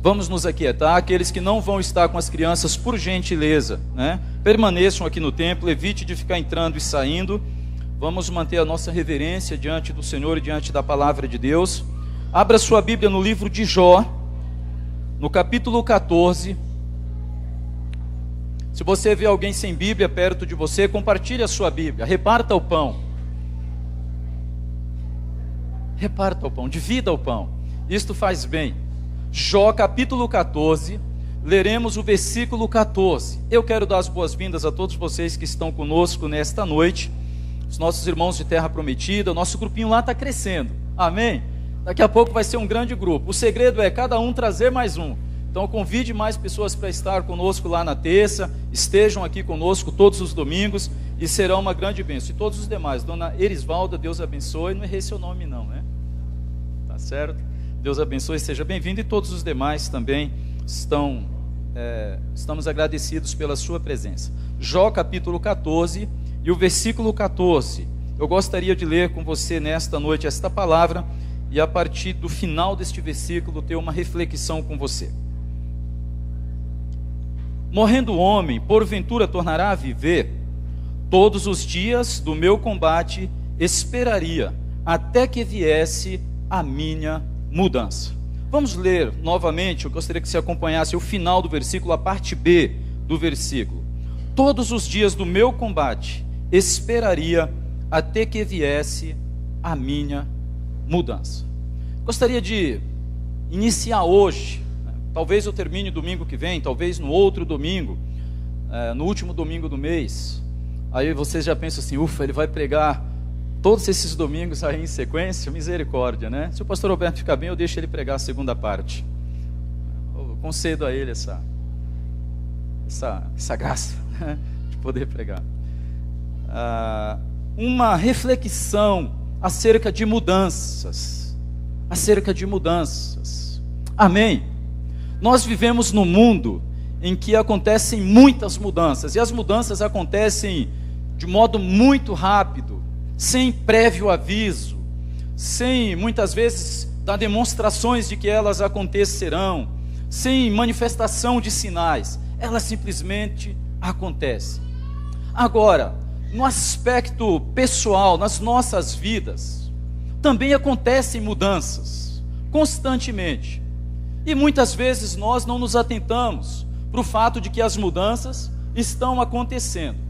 Vamos nos aquietar. Aqueles que não vão estar com as crianças, por gentileza, né? Permaneçam aqui no templo, evite de ficar entrando e saindo. Vamos manter a nossa reverência diante do Senhor e diante da palavra de Deus. Abra sua Bíblia no livro de Jó, no capítulo 14. Se você vê alguém sem Bíblia perto de você, compartilhe a sua Bíblia, reparta o pão. Reparta o pão, divida o pão. Isto faz bem. Jó capítulo 14, leremos o versículo 14. Eu quero dar as boas-vindas a todos vocês que estão conosco nesta noite, os nossos irmãos de Terra Prometida. O nosso grupinho lá está crescendo, amém? Daqui a pouco vai ser um grande grupo. O segredo é cada um trazer mais um. Então convide mais pessoas para estar conosco lá na terça, estejam aqui conosco todos os domingos e será uma grande bênção. E todos os demais, dona Erisvalda, Deus abençoe, não errei seu nome não, né? Tá certo? Deus abençoe, seja bem-vindo, e todos os demais também estamos agradecidos pela sua presença. Jó capítulo 14 e o versículo 14. Eu gostaria de ler com você nesta noite esta palavra e a partir do final deste versículo ter uma reflexão com você. Morrendo o homem, porventura tornará a viver? Todos os dias do meu combate esperaria, até que viesse a minha mudança. Vamos ler novamente, eu gostaria que você acompanhasse o final do versículo, a parte B do versículo. Todos os dias do meu combate esperaria, até que viesse a minha mudança. Gostaria de iniciar hoje, talvez eu termine domingo que vem, talvez no outro domingo, no último domingo do mês. Aí vocês já pensam assim, ufa, ele vai pregar todos esses domingos aí em sequência, misericórdia, né? Se o pastor Roberto ficar bem, eu deixo ele pregar a segunda parte. Eu concedo a ele essa graça, né, de poder pregar. Uma reflexão acerca de mudanças. Amém? Nós vivemos num mundo em que acontecem muitas mudanças, e as mudanças acontecem de modo muito rápido, sem prévio aviso, sem muitas vezes dar demonstrações de que elas acontecerão, sem manifestação de sinais, elas simplesmente acontecem. Agora, no aspecto pessoal, nas nossas vidas, também acontecem mudanças, constantemente. E muitas vezes nós não nos atentamos para o fato de que as mudanças estão acontecendo.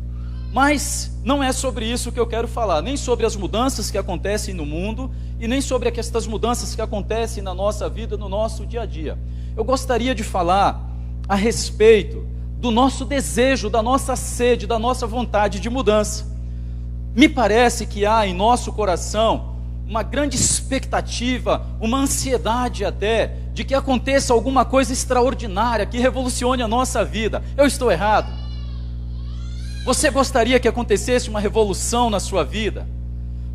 Mas não é sobre isso que eu quero falar, nem sobre as mudanças que acontecem no mundo e nem sobre estas mudanças que acontecem na nossa vida, no nosso dia a dia. Eu gostaria de falar a respeito do nosso desejo, da nossa sede, da nossa vontade de mudança. Me parece que há em nosso coração uma grande expectativa, uma ansiedade até, de que aconteça alguma coisa extraordinária, que revolucione a nossa vida. Eu estou errado? Você gostaria que acontecesse uma revolução na sua vida?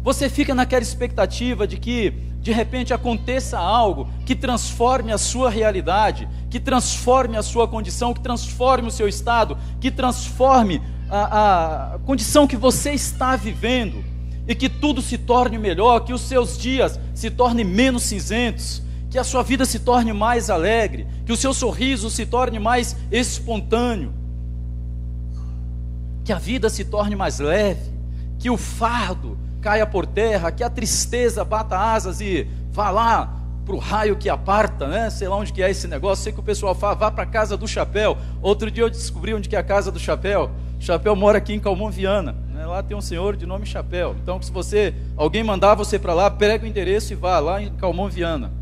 Você fica naquela expectativa de que, de repente, aconteça algo que transforme a sua realidade, que transforme a sua condição, que transforme o seu estado, que transforme a condição que você está vivendo, e que tudo se torne melhor, que os seus dias se tornem menos cinzentos, que a sua vida se torne mais alegre, que o seu sorriso se torne mais espontâneo, que a vida se torne mais leve, que o fardo caia por terra, que a tristeza bata asas e vá lá para o raio que aparta, né? Sei lá onde que é esse negócio, sei que o pessoal fala, vá para a casa do chapéu. Outro dia eu descobri onde que é a casa do chapéu. O chapéu mora aqui em Calmon Viana, né? Lá tem um senhor de nome Chapéu. Então se alguém mandar você para lá, pega o endereço e vá lá em Calmon Viana,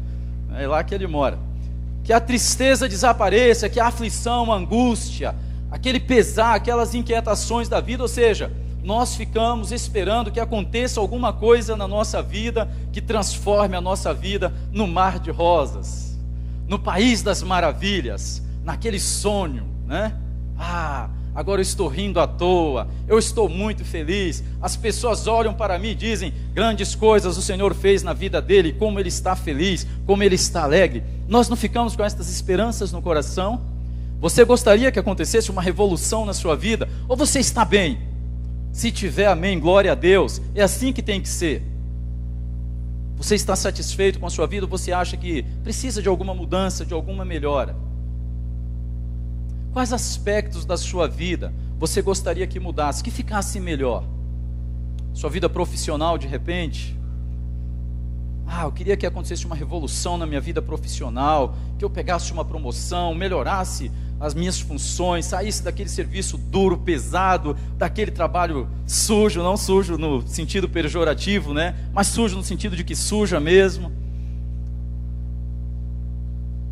é lá que ele mora. Que a tristeza desapareça, que a aflição, a angústia, aquele pesar, aquelas inquietações da vida, ou seja, nós ficamos esperando que aconteça alguma coisa na nossa vida que transforme a nossa vida no mar de rosas, no país das maravilhas, naquele sonho, né? Agora eu estou rindo à toa, eu estou muito feliz, as pessoas olham para mim e dizem, grandes coisas o Senhor fez na vida dele, como ele está feliz, como ele está alegre. Nós não ficamos com estas esperanças no coração? Você gostaria que acontecesse uma revolução na sua vida? Ou você está bem? Se tiver, amém, glória a Deus, é assim que tem que ser. Você está satisfeito com a sua vida ou você acha que precisa de alguma mudança, de alguma melhora? Quais aspectos da sua vida você gostaria que mudasse, que ficasse melhor? Sua vida profissional, de repente? Eu queria que acontecesse uma revolução na minha vida profissional, que eu pegasse uma promoção, melhorasse as minhas funções, saísse daquele serviço duro, pesado, daquele trabalho sujo, não sujo no sentido pejorativo, né? Mas sujo no sentido de que suja mesmo.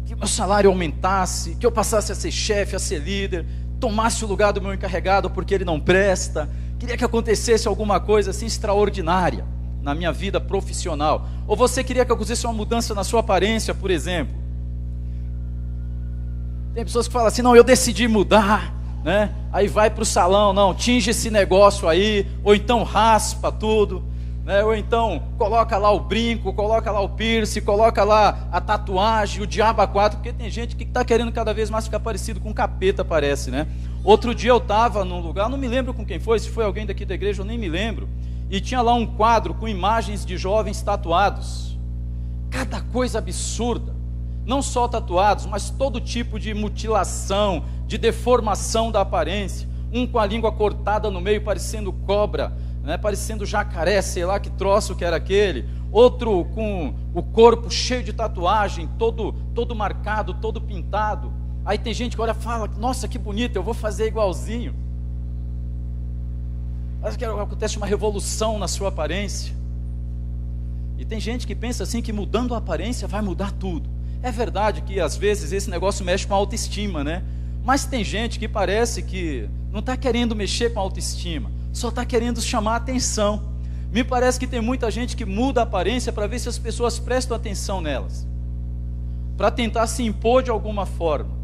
Que meu salário aumentasse, que eu passasse a ser chefe, a ser líder, tomasse o lugar do meu encarregado porque ele não presta. Queria que acontecesse alguma coisa assim extraordinária na minha vida profissional. Ou você queria que acontecesse uma mudança na sua aparência, por exemplo? Tem pessoas que falam assim, não, eu decidi mudar, né? Aí vai para o salão, não, tinge esse negócio aí, ou então raspa tudo, né? Ou então coloca lá o brinco, coloca lá o piercing, coloca lá a tatuagem, o diabo a quatro, porque tem gente que está querendo cada vez mais ficar parecido com um capeta, parece, né? Outro dia eu estava num lugar, não me lembro com quem foi, se foi alguém daqui da igreja, eu nem me lembro, e tinha lá um quadro com imagens de jovens tatuados, cada coisa absurda, não só tatuados, mas todo tipo de mutilação, de deformação da aparência, um com a língua cortada no meio, parecendo cobra, né, parecendo jacaré, sei lá que troço que era aquele, outro com o corpo cheio de tatuagem, todo marcado, todo pintado. Aí tem gente que olha e fala, nossa, que bonito, eu vou fazer igualzinho. Mas que acontece uma revolução na sua aparência. E tem gente que pensa assim, que mudando a aparência vai mudar tudo. É verdade que às vezes esse negócio mexe com a autoestima, né? Mas tem gente que parece que não está querendo mexer com a autoestima, só está querendo chamar a atenção. Me parece que tem muita gente que muda a aparência para ver se as pessoas prestam atenção nelas, para tentar se impor de alguma forma.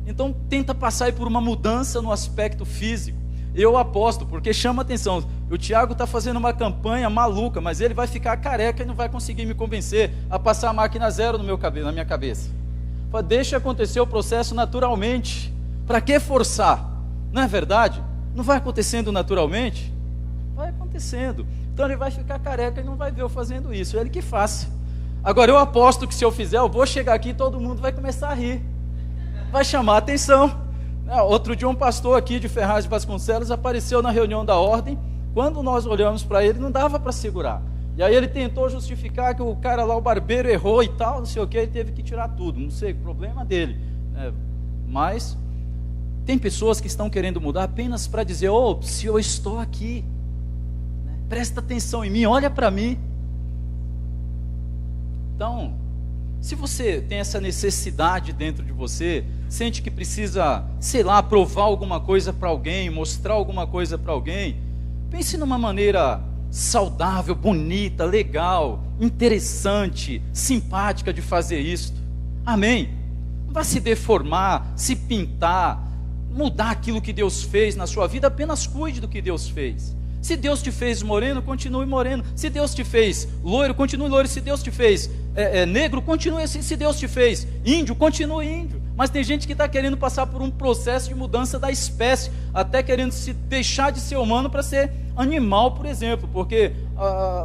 Então tenta passar aí por uma mudança no aspecto físico. Eu aposto, porque chama atenção. O Tiago está fazendo uma campanha maluca, mas ele vai ficar careca e não vai conseguir me convencer a passar a máquina zero na minha cabeça. Deixa acontecer o processo naturalmente. Para que forçar? Não é verdade? Não vai acontecendo naturalmente? Vai acontecendo. Então ele vai ficar careca e não vai ver eu fazendo isso. Ele que faça. Agora eu aposto que se eu fizer, eu vou chegar aqui e todo mundo vai começar a rir. Vai chamar a atenção. Outro dia um pastor aqui de Ferraz de Vasconcelos apareceu na reunião da ordem. Quando nós olhamos para ele, não dava para segurar. E aí ele tentou justificar que o cara lá, o barbeiro, errou e tal, não sei o que, ele teve que tirar tudo, não sei, problema dele. Mas tem pessoas que estão querendo mudar apenas para dizer, se eu estou aqui, presta atenção em mim, olha para mim. Então, se você tem essa necessidade dentro de você, sente que precisa, sei lá, provar alguma coisa para alguém, mostrar alguma coisa para alguém, pense numa maneira saudável, bonita, legal, interessante, simpática de fazer isso. Amém? Não vai se deformar, se pintar, mudar aquilo que Deus fez na sua vida, apenas cuide do que Deus fez. Se Deus te fez moreno, continue moreno. Se Deus te fez loiro, continue loiro. Se Deus te fez negro, continue assim. Se Deus te fez índio, continue índio. Mas tem gente que está querendo passar por um processo de mudança da espécie, até querendo se deixar de ser humano para ser animal, por exemplo, porque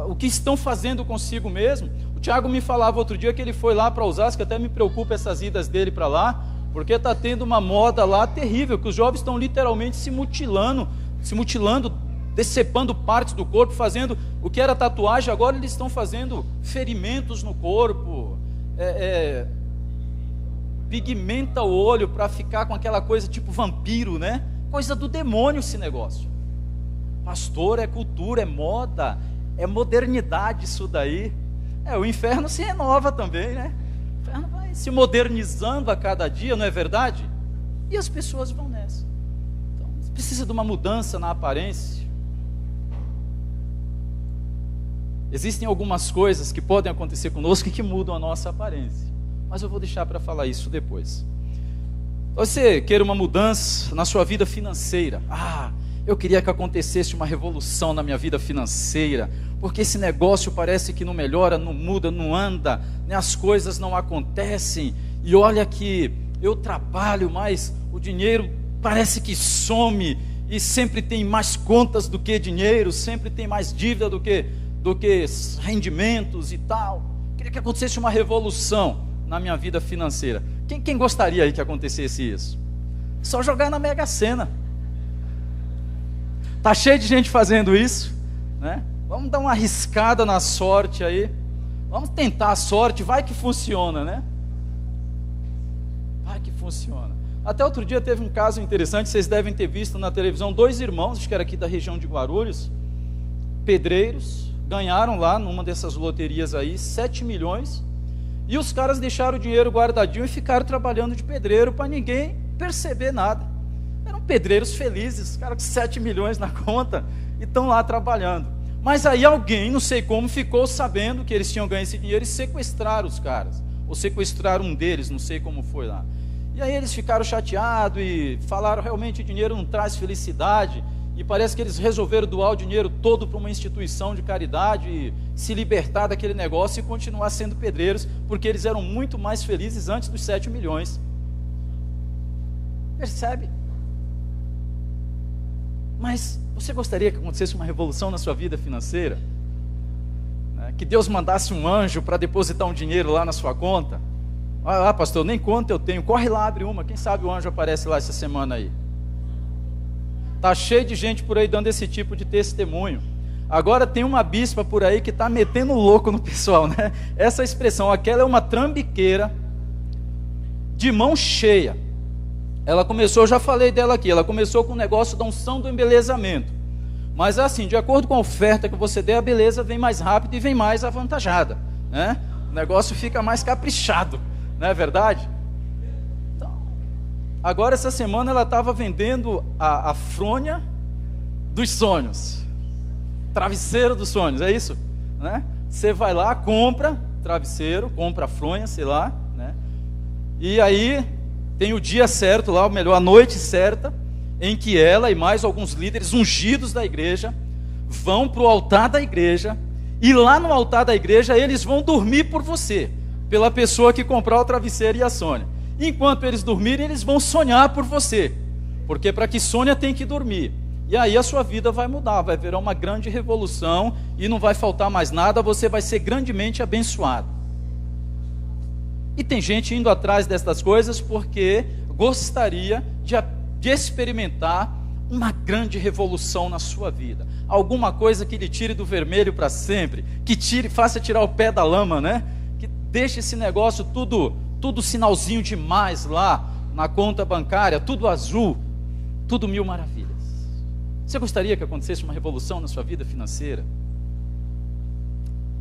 o que estão fazendo consigo mesmo. O Tiago me falava outro dia que ele foi lá para Osasco, até me preocupa essas idas dele para lá, porque está tendo uma moda lá terrível, que os jovens estão literalmente se mutilando, decepando partes do corpo, fazendo o que era tatuagem, agora eles estão fazendo ferimentos no corpo, pigmenta o olho para ficar com aquela coisa tipo vampiro, né? Coisa do demônio esse negócio. Pastor, é cultura, é moda, é modernidade isso daí. O inferno se renova também, né? O inferno vai se modernizando a cada dia, não é verdade? E as pessoas vão nessa. Então, precisa de uma mudança na aparência. Existem algumas coisas que podem acontecer conosco e que mudam a nossa aparência. Mas eu vou deixar para falar isso depois. Você quer uma mudança na sua vida financeira? Eu queria que acontecesse uma revolução na minha vida financeira, porque esse negócio parece que não melhora, não muda, não anda, né? As coisas não acontecem, e olha que eu trabalho, mas o dinheiro parece que some, e sempre tem mais contas do que dinheiro, sempre tem mais dívida do que do que rendimentos e tal. Queria que acontecesse uma revolução na minha vida financeira. Quem gostaria aí que acontecesse isso? Só jogar na Mega Sena. Tá cheio de gente fazendo isso, né? Vamos dar uma arriscada na sorte aí. Vamos tentar a sorte, vai que funciona, né? Vai que funciona. Até outro dia teve um caso interessante, vocês devem ter visto na televisão, 2 irmãos, acho que era aqui da região de Guarulhos, pedreiros, ganharam lá numa dessas loterias aí 7 milhões, e os caras deixaram o dinheiro guardadinho e ficaram trabalhando de pedreiro para ninguém perceber nada. Eram pedreiros felizes, caras com 7 milhões na conta, e estão lá trabalhando. Mas aí alguém, não sei como, ficou sabendo que eles tinham ganho esse dinheiro e sequestraram os caras, ou sequestraram um deles, não sei como foi lá. E aí eles ficaram chateados e falaram, realmente o dinheiro não traz felicidade, e parece que eles resolveram doar o dinheiro todo para uma instituição de caridade, e se libertar daquele negócio e continuar sendo pedreiros, porque eles eram muito mais felizes antes dos 7 milhões. Percebe? Mas você gostaria que acontecesse uma revolução na sua vida financeira? Que Deus mandasse um anjo para depositar um dinheiro lá na sua conta? Ah, pastor, nem conta eu tenho. Corre lá, abre uma. Quem sabe o anjo aparece lá essa semana aí. Tá cheio de gente por aí dando esse tipo de testemunho. Agora tem uma bispa por aí que está metendo louco no pessoal, né? Essa expressão, aquela é uma trambiqueira de mão cheia. Ela começou, eu já falei dela aqui, ela começou com o negócio da unção do embelezamento. Mas assim, de acordo com a oferta que você der, a beleza vem mais rápido e vem mais avantajada, né? O negócio fica mais caprichado. Não é verdade? Então, agora essa semana ela estava vendendo a fronha dos sonhos. Travesseiro dos sonhos, é isso? Né? Você vai lá, compra travesseiro, compra a fronha, sei lá, né? E aí tem o dia certo lá, ou melhor, a noite certa, em que ela e mais alguns líderes ungidos da igreja vão para o altar da igreja, e lá no altar da igreja eles vão dormir por você, pela pessoa que comprar o travesseiro e a Sônia. Enquanto eles dormirem, eles vão sonhar por você, porque para que Sônia tem que dormir. E aí a sua vida vai mudar, vai virar uma grande revolução, e não vai faltar mais nada, você vai ser grandemente abençoado. E tem gente indo atrás dessas coisas porque gostaria de experimentar uma grande revolução na sua vida. Alguma coisa que lhe tire do vermelho para sempre, que faça tirar o pé da lama, né? Deixa esse negócio tudo sinalzinho demais lá na conta bancária, tudo azul, tudo mil maravilhas. Você gostaria que acontecesse uma revolução na sua vida financeira?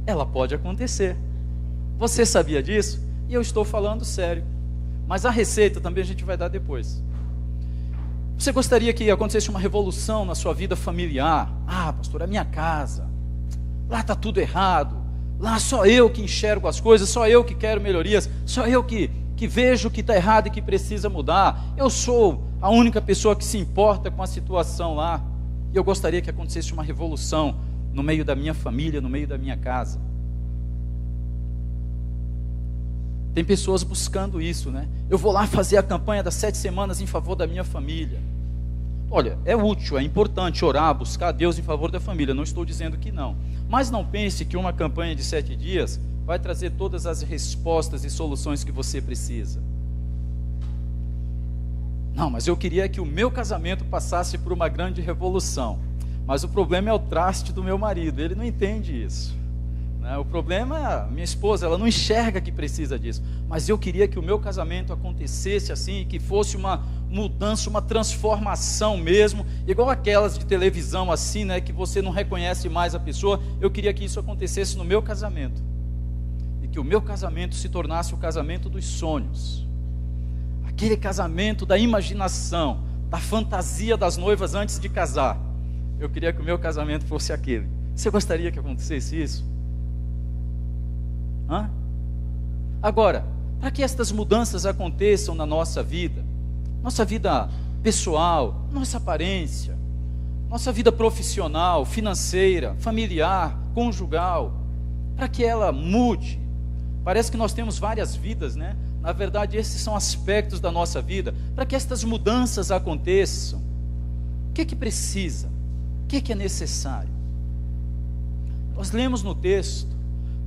Ela pode acontecer. Você sabia disso? E eu estou falando sério. Mas a receita também a gente vai dar depois. Você gostaria que acontecesse uma revolução na sua vida familiar? Ah, pastor, a minha casa, lá está tudo errado. Lá só eu que enxergo as coisas, só eu que quero melhorias, só eu que vejo que está errado e que precisa mudar. Eu sou a única pessoa que se importa com a situação lá. E eu gostaria que acontecesse uma revolução no meio da minha família, no meio da minha casa. Tem pessoas buscando isso, né? Eu vou lá fazer a campanha das 7 semanas em favor da minha família. Olha, é útil, é importante orar, buscar Deus em favor da família, não estou dizendo que não. Mas não pense que uma campanha de 7 dias vai trazer todas as respostas e soluções que você precisa. Não, mas eu queria que o meu casamento passasse por uma grande revolução. Mas o problema é o traste do meu marido, ele não entende isso. O problema é a minha esposa, ela não enxerga que precisa disso. Mas eu queria que o meu casamento acontecesse assim, que fosse uma mudança, uma transformação mesmo, igual aquelas de televisão assim, né, que você não reconhece mais a pessoa. Eu queria que isso acontecesse no meu casamento. E que o meu casamento se tornasse o casamento dos sonhos. Aquele casamento da imaginação, da fantasia das noivas antes de casar. Eu queria que o meu casamento fosse aquele. Você gostaria que acontecesse isso? Agora, para que estas mudanças aconteçam na nossa vida pessoal, nossa aparência, nossa vida profissional, financeira, familiar, conjugal, para que ela mude, parece que nós temos várias vidas, né? Na verdade, esses são aspectos da nossa vida. Para que estas mudanças aconteçam, o que precisa? O que é necessário? Nós lemos no texto,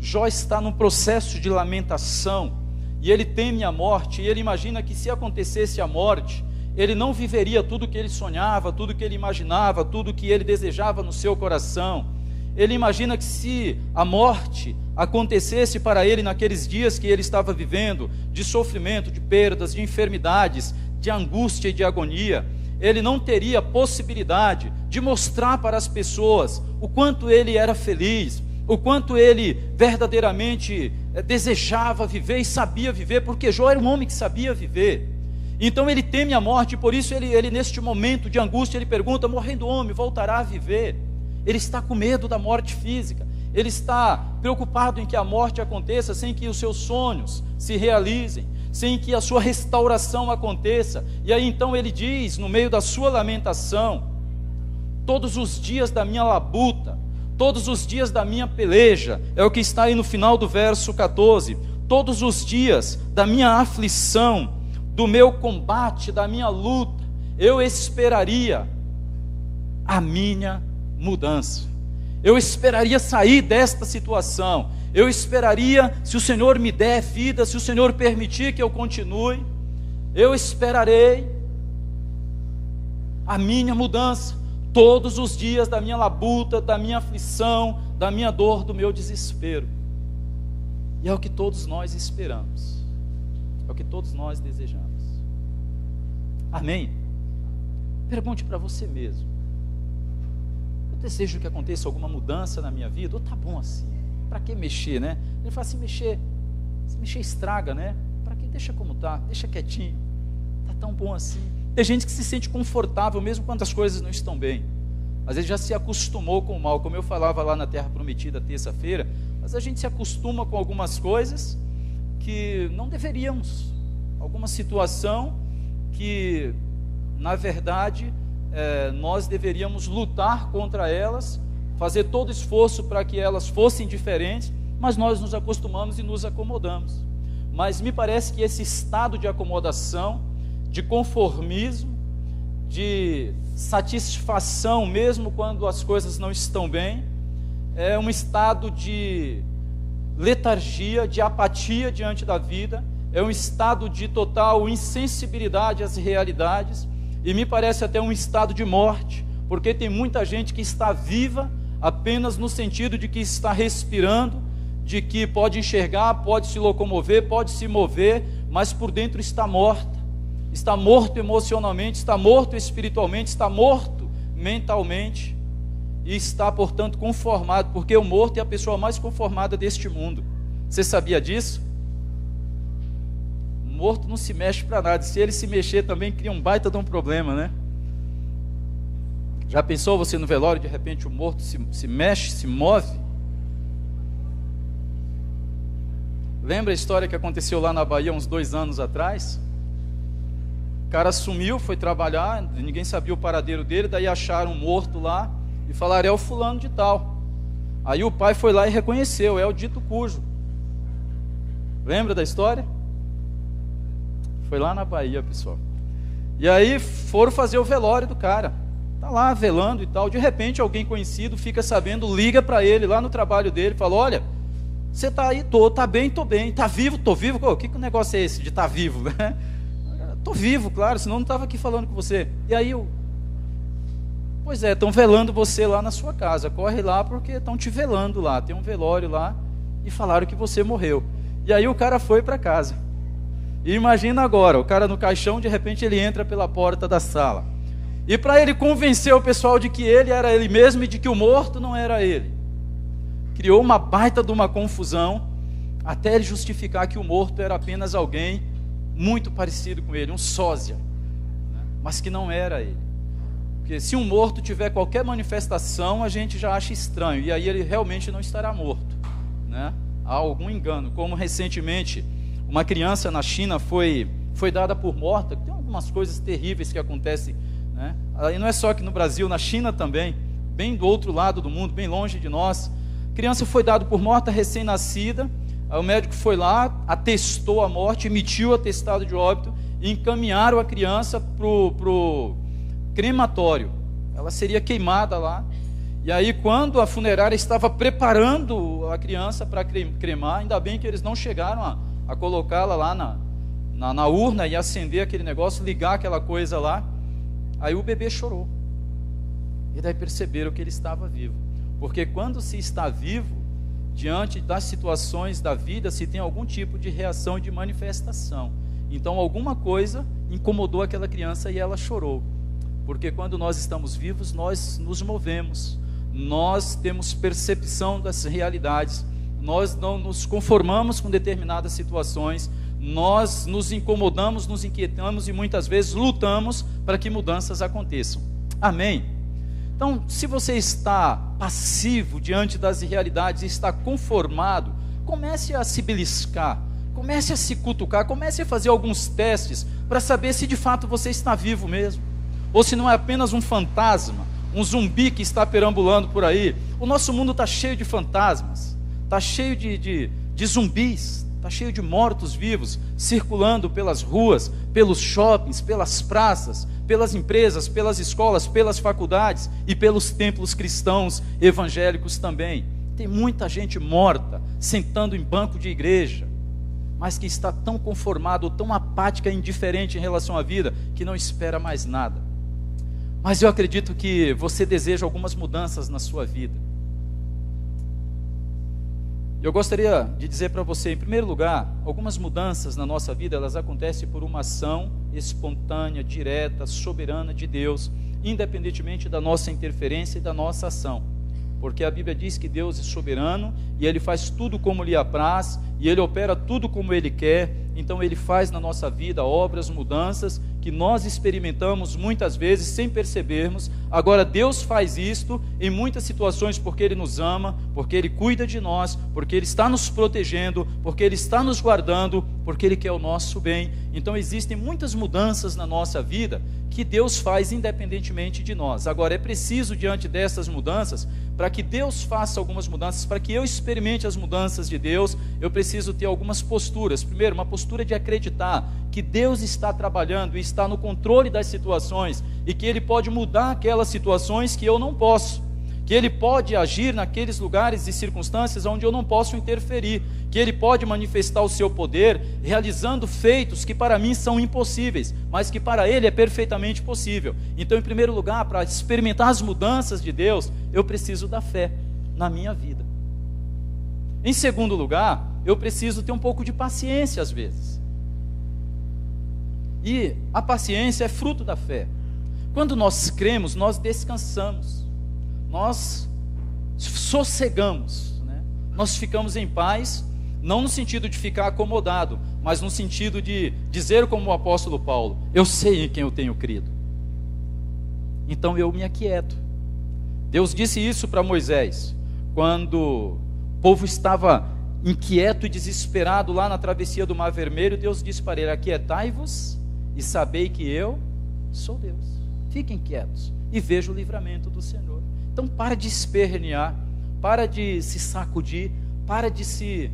Jó está num processo de lamentação, e ele teme a morte, e ele imagina que se acontecesse a morte, ele não viveria tudo que ele sonhava, tudo que ele imaginava, tudo que ele desejava no seu coração. Ele imagina que se a morte acontecesse para ele naqueles dias que ele estava vivendo, de sofrimento, de perdas, de enfermidades, de angústia e de agonia, ele não teria possibilidade de mostrar para as pessoas o quanto ele era feliz, o quanto ele verdadeiramente desejava viver e sabia viver, porque Jó era um homem que sabia viver. Então ele teme a morte, por isso ele neste momento de angústia, ele pergunta: morrendo o homem, voltará a viver? Ele está com medo da morte física, ele está preocupado em que a morte aconteça sem que os seus sonhos se realizem, sem que a sua restauração aconteça. E aí então ele diz, no meio da sua lamentação: todos os dias da minha labuta, todos os dias da minha peleja, é o que está aí no final do verso 14, todos os dias da minha aflição, do meu combate, da minha luta, eu esperaria a minha mudança, eu esperaria sair desta situação, eu esperaria, se o Senhor me der vida, se o Senhor permitir que eu continue, eu esperarei a minha mudança, todos os dias da minha labuta, da minha aflição, da minha dor, do meu desespero. E é o que todos nós esperamos, é o que todos nós desejamos. Amém? Pergunte para você mesmo: eu desejo que aconteça alguma mudança na minha vida, ou está bom assim? Para que mexer, né? Ele fala assim: se mexer estraga, né? Para que? Deixa como está, deixa quietinho, está tão bom assim. Tem gente que se sente confortável mesmo quando as coisas não estão bem, às vezes já se acostumou com o mal, como eu falava lá na Terra Prometida terça-feira, mas a gente se acostuma com algumas coisas que não deveríamos, alguma situação que na verdade nós deveríamos lutar contra elas, fazer todo esforço para que elas fossem diferentes, mas nós nos acostumamos e nos acomodamos. Mas me parece que esse estado de acomodação, de conformismo, de satisfação mesmo quando as coisas não estão bem, é um estado de letargia, de apatia diante da vida, é um estado de total insensibilidade às realidades, e me parece até um estado de morte, porque tem muita gente que está viva apenas no sentido de que está respirando, de que pode enxergar, pode se locomover, pode se mover, mas por dentro está morta. Está morto emocionalmente, está morto espiritualmente, está morto mentalmente, e está, portanto, conformado, porque o morto é a pessoa mais conformada deste mundo. Você sabia disso? O morto não se mexe para nada, se ele se mexer também cria um baita de um problema, né? Já pensou você no velório, de repente o morto se mexe, se move? Lembra a história que aconteceu lá na Bahia uns 2 anos atrás? O cara sumiu, foi trabalhar, ninguém sabia o paradeiro dele, daí acharam um morto lá e falaram: é o fulano de tal. Aí o pai foi lá e reconheceu: é o dito cujo. Lembra da história? Foi lá na Bahia, pessoal. E aí foram fazer o velório do cara, tá lá velando e tal. De repente alguém conhecido fica sabendo, liga para ele lá no trabalho dele, fala: olha, você tá aí? Tá bem, tô bem. Tá vivo? Tô vivo? O que negócio é esse de estar vivo, né? Tô vivo, claro, senão não estava aqui falando com você. E aí pois é, estão velando você lá na sua casa, corre lá porque estão te velando lá, tem um velório lá e falaram que você morreu. E aí o cara foi para casa. E imagina agora, o cara no caixão, de repente ele entra pela porta da sala. E para ele convencer o pessoal de que ele era ele mesmo e de que o morto não era ele, criou uma baita de uma confusão, até ele justificar que o morto era apenas alguém muito parecido com ele, um sósia, né? Mas que não era ele. Porque se um morto tiver qualquer manifestação, a gente já acha estranho, e aí ele realmente não estará morto, né? Há algum engano, como recentemente uma criança na China foi dada por morta. Tem algumas coisas terríveis que acontecem, né? E não é só aqui no Brasil, na China também, bem do outro lado do mundo, bem longe de nós. A criança foi dada por morta, recém-nascida. Aí o médico foi lá, atestou a morte, emitiu o atestado de óbito e encaminharam a criança pro crematório. Ela seria queimada lá. E aí, quando a funerária estava preparando a criança para cremar, ainda bem que eles não chegaram a colocá-la lá na urna e acender aquele negócio, ligar aquela coisa lá. Aí o bebê chorou. E daí perceberam que ele estava vivo. Porque quando se está vivo, diante das situações da vida, se tem algum tipo de reação e de manifestação. Então alguma coisa incomodou aquela criança e ela chorou. Porque quando nós estamos vivos, nós nos movemos. Nós temos percepção das realidades, nós não nos conformamos com determinadas situações, nós nos incomodamos, nos inquietamos e muitas vezes lutamos para que mudanças aconteçam. Amém? Então, se você está passivo diante das realidades e está conformado, comece a se beliscar, comece a se cutucar, comece a fazer alguns testes para saber se de fato você está vivo mesmo, ou se não é apenas um fantasma, um zumbi que está perambulando por aí. O nosso mundo está cheio de fantasmas, está cheio de zumbis, está cheio de mortos-vivos, circulando pelas ruas, pelos shoppings, pelas praças, pelas empresas, pelas escolas, pelas faculdades e pelos templos cristãos evangélicos também. Tem muita gente morta, sentando em banco de igreja, mas que está tão conformado, tão apática e indiferente em relação à vida, que não espera mais nada. Mas eu acredito que você deseja algumas mudanças na sua vida. Eu gostaria de dizer para você, em primeiro lugar, algumas mudanças na nossa vida, elas acontecem por uma ação espontânea, direta, soberana de Deus, independentemente da nossa interferência e da nossa ação. Porque a Bíblia diz que Deus é soberano e Ele faz tudo como lhe apraz e Ele opera tudo como Ele quer. Então Ele faz na nossa vida obras, mudanças que nós experimentamos muitas vezes sem percebermos. Agora Deus faz isto em muitas situações porque Ele nos ama, porque Ele cuida de nós, porque Ele está nos protegendo, porque Ele está nos guardando, porque Ele quer o nosso bem. Então existem muitas mudanças na nossa vida que Deus faz independentemente de nós. Agora é preciso, diante dessas mudanças, para que Deus faça algumas mudanças, para que eu experimente as mudanças de Deus, eu preciso ter algumas posturas. Primeiro, uma postura de acreditar que Deus está trabalhando e está no controle das situações e que Ele pode mudar aquelas situações que eu não posso, que Ele pode agir naqueles lugares e circunstâncias onde eu não posso interferir, que Ele pode manifestar o seu poder realizando feitos que para mim são impossíveis, mas que para Ele é perfeitamente possível. Então, em primeiro lugar, para experimentar as mudanças de Deus, eu preciso da fé na minha vida. Em segundo lugar, eu preciso ter um pouco de paciência às vezes. E a paciência é fruto da fé. Quando nós cremos, nós descansamos, nós sossegamos, né? Nós ficamos em paz, não no sentido de ficar acomodado, mas no sentido de dizer como o apóstolo Paulo: eu sei em quem eu tenho crido, então eu me aquieto. Deus disse isso para Moisés, quando o povo estava inquieto e desesperado lá na travessia do Mar Vermelho. Deus disse para ele: aquietai-vos e sabei que eu sou Deus. Fiquem quietos e vejam o livramento do Senhor. Então para de espernear, para de se sacudir, para de se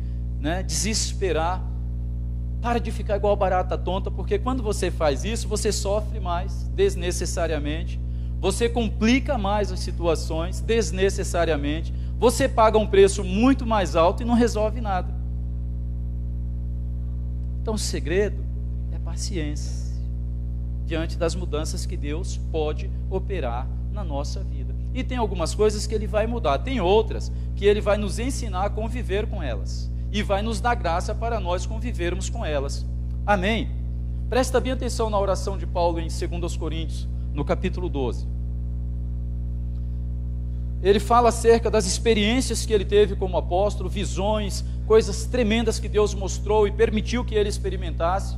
desesperar, para de ficar igual barata tonta, porque quando você faz isso, você sofre mais desnecessariamente, você complica mais as situações desnecessariamente, você paga um preço muito mais alto e não resolve nada. Então o segredo é paciência diante das mudanças que Deus pode operar na nossa vida. E tem algumas coisas que Ele vai mudar, tem outras que Ele vai nos ensinar a conviver com elas, e vai nos dar graça para nós convivermos com elas. Amém? Presta bem atenção na oração de Paulo em 2 Coríntios, no capítulo 12. Ele fala acerca das experiências que ele teve como apóstolo, visões, coisas tremendas que Deus mostrou e permitiu que ele experimentasse.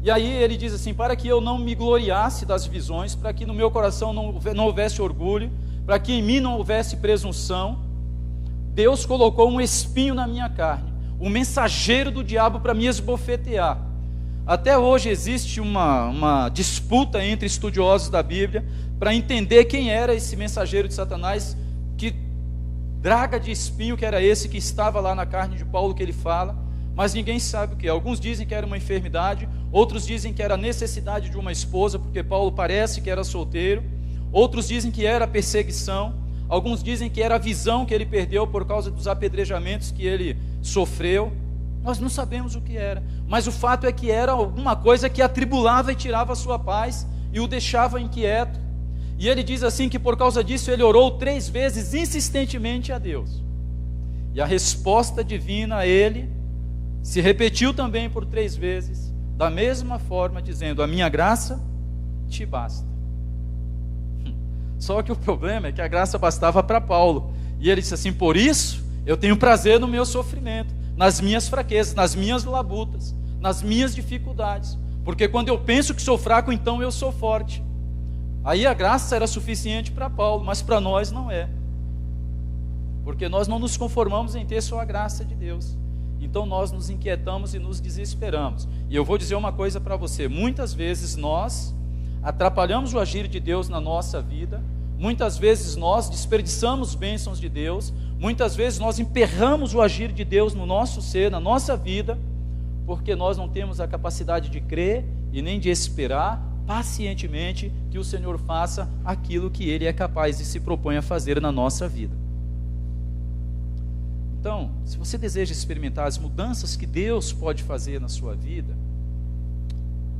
E aí ele diz assim: para que eu não me gloriasse das visões, para que no meu coração não houvesse orgulho, para que em mim não houvesse presunção, Deus colocou um espinho na minha carne, um mensageiro do diabo para me esbofetear. Até hoje existe uma disputa entre estudiosos da Bíblia para entender quem era esse mensageiro de Satanás, que draga de espinho que era esse que estava lá na carne de Paulo que ele fala, mas ninguém sabe o que é. Alguns dizem que era uma enfermidade, outros dizem que era a necessidade de uma esposa, porque Paulo parece que era solteiro, outros dizem que era perseguição, alguns dizem que era a visão que ele perdeu por causa dos apedrejamentos que ele sofreu. Nós não sabemos o que era, mas o fato é que era alguma coisa que atribulava e tirava a sua paz e o deixava inquieto. E ele diz assim que por causa disso ele orou 3 vezes insistentemente a Deus. E a resposta divina a ele se repetiu também por 3 vezes, da mesma forma, dizendo: a minha graça te basta. Só que o problema é que a graça bastava para Paulo. E ele disse assim: por isso eu tenho prazer no meu sofrimento, nas minhas fraquezas, nas minhas labutas, nas minhas dificuldades. Porque quando eu penso que sou fraco, então eu sou forte. Aí a graça era suficiente para Paulo, mas para nós não é. Porque nós não nos conformamos em ter só a graça de Deus. Então nós nos inquietamos e nos desesperamos. E eu vou dizer uma coisa para você: muitas vezes nós atrapalhamos o agir de Deus na nossa vida, muitas vezes nós desperdiçamos bênçãos de Deus, muitas vezes nós emperramos o agir de Deus no nosso ser, na nossa vida, porque nós não temos a capacidade de crer e nem de esperar pacientemente que o Senhor faça aquilo que Ele é capaz e se propõe a fazer na nossa vida. Então, se você deseja experimentar as mudanças que Deus pode fazer na sua vida,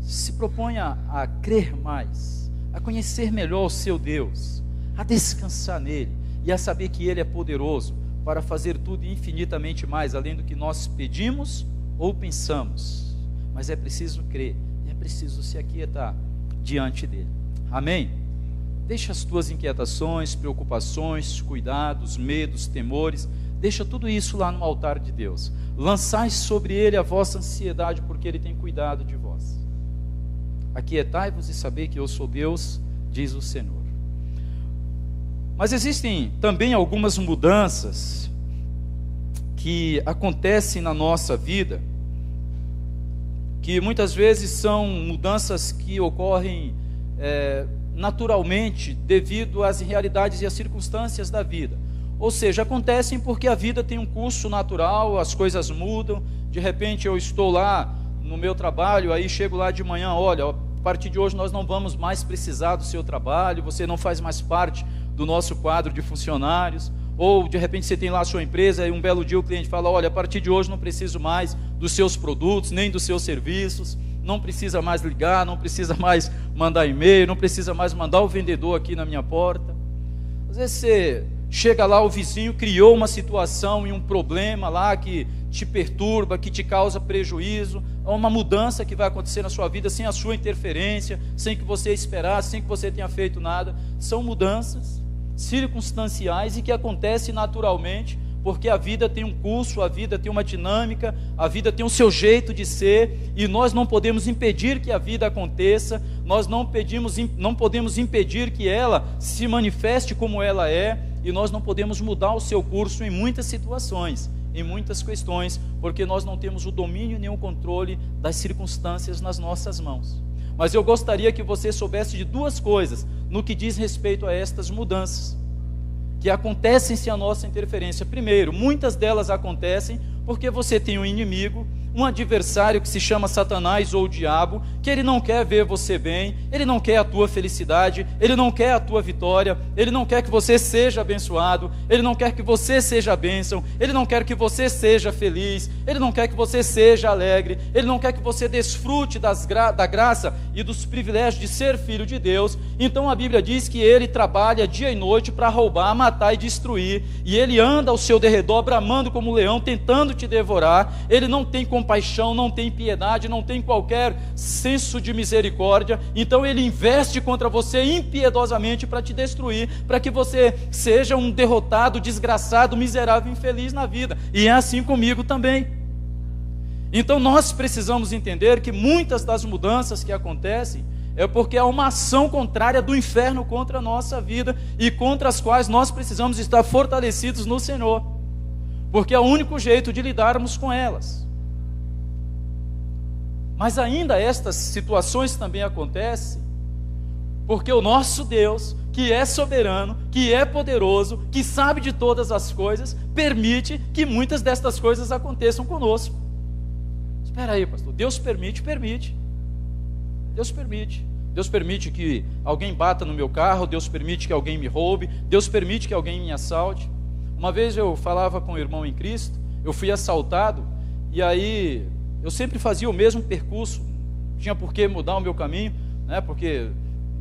se proponha a crer mais, a conhecer melhor o seu Deus, a descansar nele e a saber que Ele é poderoso para fazer tudo infinitamente mais, além do que nós pedimos ou pensamos. Mas é preciso crer, é preciso se aquietar diante dele. Amém? Deixa as tuas inquietações, preocupações, cuidados, medos, temores, deixa tudo isso lá no altar de Deus. Lançai sobre Ele a vossa ansiedade, porque Ele tem cuidado de vós. Aquietai-vos e sabei que eu sou Deus, diz o Senhor. Mas existem também algumas mudanças que acontecem na nossa vida, que muitas vezes são mudanças que ocorrem naturalmente devido às realidades e às circunstâncias da vida. Ou seja, acontecem porque a vida tem um curso natural, as coisas mudam. De repente eu estou lá no meu trabalho, aí chego lá de manhã: olha, a partir de hoje nós não vamos mais precisar do seu trabalho, você não faz mais parte do nosso quadro de funcionários. Ou de repente você tem lá a sua empresa e um belo dia o cliente fala: olha, a partir de hoje não preciso mais dos seus produtos, nem dos seus serviços, não precisa mais ligar, não precisa mais mandar e-mail, não precisa mais mandar o vendedor aqui na minha porta. Às vezes você chega lá, o vizinho criou uma situação e um problema lá que te perturba, que te causa prejuízo. É uma mudança que vai acontecer na sua vida sem a sua interferência, sem que você esperasse, sem que você tenha feito nada. São mudanças circunstanciais e que acontecem naturalmente, porque a vida tem um curso, a vida tem uma dinâmica, a vida tem o seu jeito de ser, e nós não podemos impedir que a vida aconteça, nós não podemos impedir que ela se manifeste como ela é, e nós não podemos mudar o seu curso em muitas situações, em muitas questões, porque nós não temos o domínio nem o controle das circunstâncias nas nossas mãos. Mas eu gostaria que você soubesse de 2 coisas no que diz respeito a estas mudanças que acontecem sem a nossa interferência. Primeiro, muitas delas acontecem porque você tem um inimigo, um adversário que se chama Satanás ou o diabo, que ele não quer ver você bem, ele não quer a tua felicidade, ele não quer a tua vitória, ele não quer que você seja abençoado, ele não quer que você seja bênção, ele não quer que você seja feliz, ele não quer que você seja alegre, ele não quer que você desfrute da graça e dos privilégios de ser filho de Deus. Então a Bíblia diz que ele trabalha dia e noite para roubar, matar e destruir, e ele anda ao seu derredor bramando como um leão, tentando te devorar. Ele não tem compaixão, não tem piedade, não tem qualquer senso de misericórdia. Então ele investe contra você impiedosamente para te destruir, para que você seja um derrotado, desgraçado, miserável, infeliz na vida. E é assim comigo também. Então nós precisamos entender que muitas das mudanças que acontecem é porque há uma ação contrária do inferno contra a nossa vida, e contra as quais nós precisamos estar fortalecidos no Senhor, porque é o único jeito de lidarmos com elas. Mas ainda estas situações também acontecem porque o nosso Deus, que é soberano, que é poderoso, que sabe de todas as coisas, permite que muitas destas coisas aconteçam conosco. Espera aí, pastor, Deus permite? Permite. Deus permite. Deus permite que alguém bata no meu carro, Deus permite que alguém me roube, Deus permite que alguém me assalte. Uma vez eu falava com um irmão em Cristo, eu fui assaltado, e aí eu sempre fazia o mesmo percurso, tinha por que mudar o meu caminho, né? Porque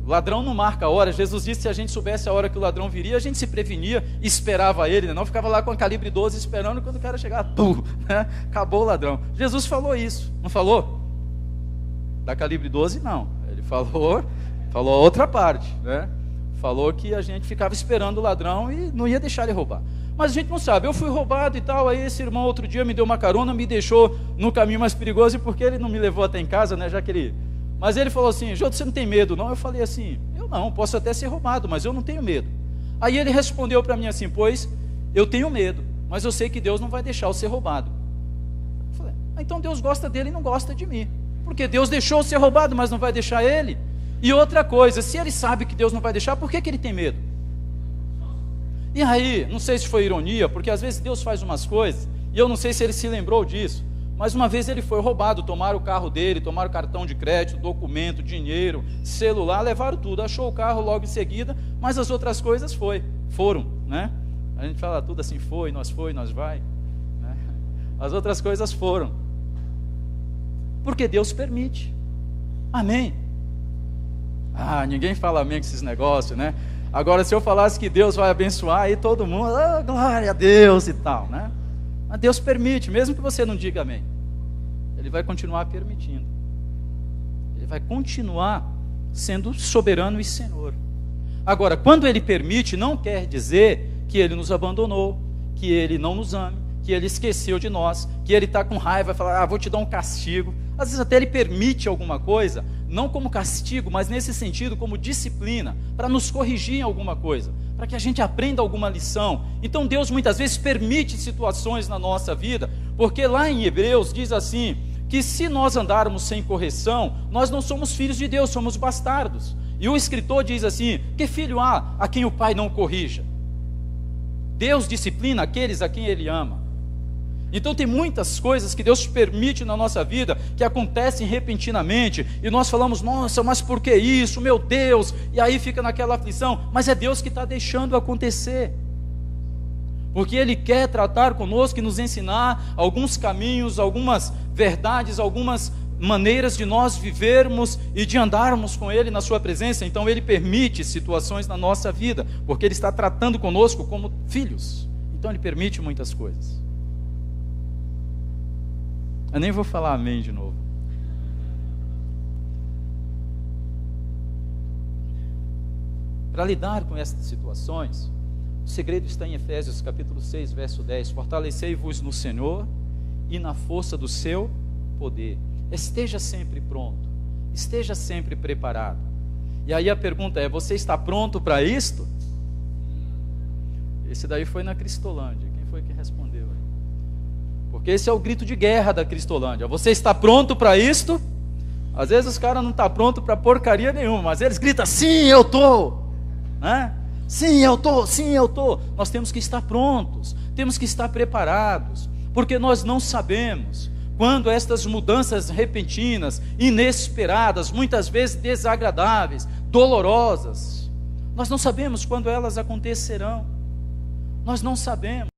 ladrão não marca a hora. Jesus disse que se a gente soubesse a hora que o ladrão viria, a gente se prevenia e esperava ele, né? Não ficava lá com a calibre 12 esperando, quando o cara chegar, né? Acabou o ladrão. Jesus falou isso, não falou? Da calibre 12 não, ele falou a outra parte, né? Falou que a gente ficava esperando o ladrão e não ia deixar ele roubar. Mas a gente não sabe, eu fui roubado e tal, aí esse irmão outro dia me deu uma carona, me deixou no caminho mais perigoso, e porque ele não me levou até em casa, né, já que ele... Mas ele falou assim, Jô, você não tem medo não? Eu falei assim, eu não, posso até ser roubado, mas eu não tenho medo. Aí ele respondeu para mim assim, pois eu tenho medo, mas eu sei que Deus não vai deixar eu ser roubado. Eu falei, então Deus gosta dele e não gosta de mim, porque Deus deixou eu ser roubado, mas não vai deixar ele? E outra coisa, se ele sabe que Deus não vai deixar, por que ele tem medo? E aí, não sei se foi ironia, porque às vezes Deus faz umas coisas, e eu não sei se ele se lembrou disso, mas uma vez ele foi roubado, tomaram o carro dele, tomaram cartão de crédito, documento, dinheiro, celular, levaram tudo, achou o carro logo em seguida, mas as outras coisas foram, né? A gente fala tudo assim, foi, nós vai, né? As outras coisas foram, porque Deus permite, amém? Ah, ninguém fala amém com esses negócios, né? Agora, se eu falasse que Deus vai abençoar, aí todo mundo, glória a Deus e tal, né? Mas Deus permite, mesmo que você não diga amém. Ele vai continuar permitindo. Ele vai continuar sendo soberano e Senhor. Agora, quando Ele permite, não quer dizer que Ele nos abandonou, que Ele não nos ame, que Ele esqueceu de nós, que Ele está com raiva e fala, vou te dar um castigo. Às vezes até Ele permite alguma coisa, não como castigo, mas nesse sentido como disciplina, para nos corrigir em alguma coisa, para que a gente aprenda alguma lição. Então Deus muitas vezes permite situações na nossa vida, porque lá em Hebreus diz assim, que se nós andarmos sem correção, nós não somos filhos de Deus, somos bastardos. E o escritor diz assim, que filho há a quem o pai não corrija? Deus disciplina aqueles a quem Ele ama. Então tem muitas coisas que Deus permite na nossa vida, que acontecem repentinamente, e nós falamos, nossa, mas por que isso, meu Deus? E aí fica naquela aflição, mas é Deus que está deixando acontecer, porque Ele quer tratar conosco e nos ensinar alguns caminhos, algumas verdades, algumas maneiras de nós vivermos e de andarmos com Ele na sua presença. Então Ele permite situações na nossa vida, porque Ele está tratando conosco como filhos, então Ele permite muitas coisas. Eu nem vou falar amém de novo. Para lidar com essas situações, o segredo está em Efésios capítulo 6, verso 10. Fortalecei-vos no Senhor e na força do seu poder. Esteja sempre pronto, esteja sempre preparado. E aí a pergunta é, você está pronto para isto? Esse daí foi na Cristolândia. Quem foi que respondeu? Porque esse é o grito de guerra da Cristolândia. Você está pronto para isto? Às vezes os caras não estão prontos para porcaria nenhuma, mas eles gritam, sim, eu estou, né? Sim, eu estou, sim, eu estou. Nós temos que estar prontos, temos que estar preparados, porque nós não sabemos quando estas mudanças repentinas, inesperadas, muitas vezes desagradáveis, dolorosas, nós não sabemos quando elas acontecerão. Nós não sabemos.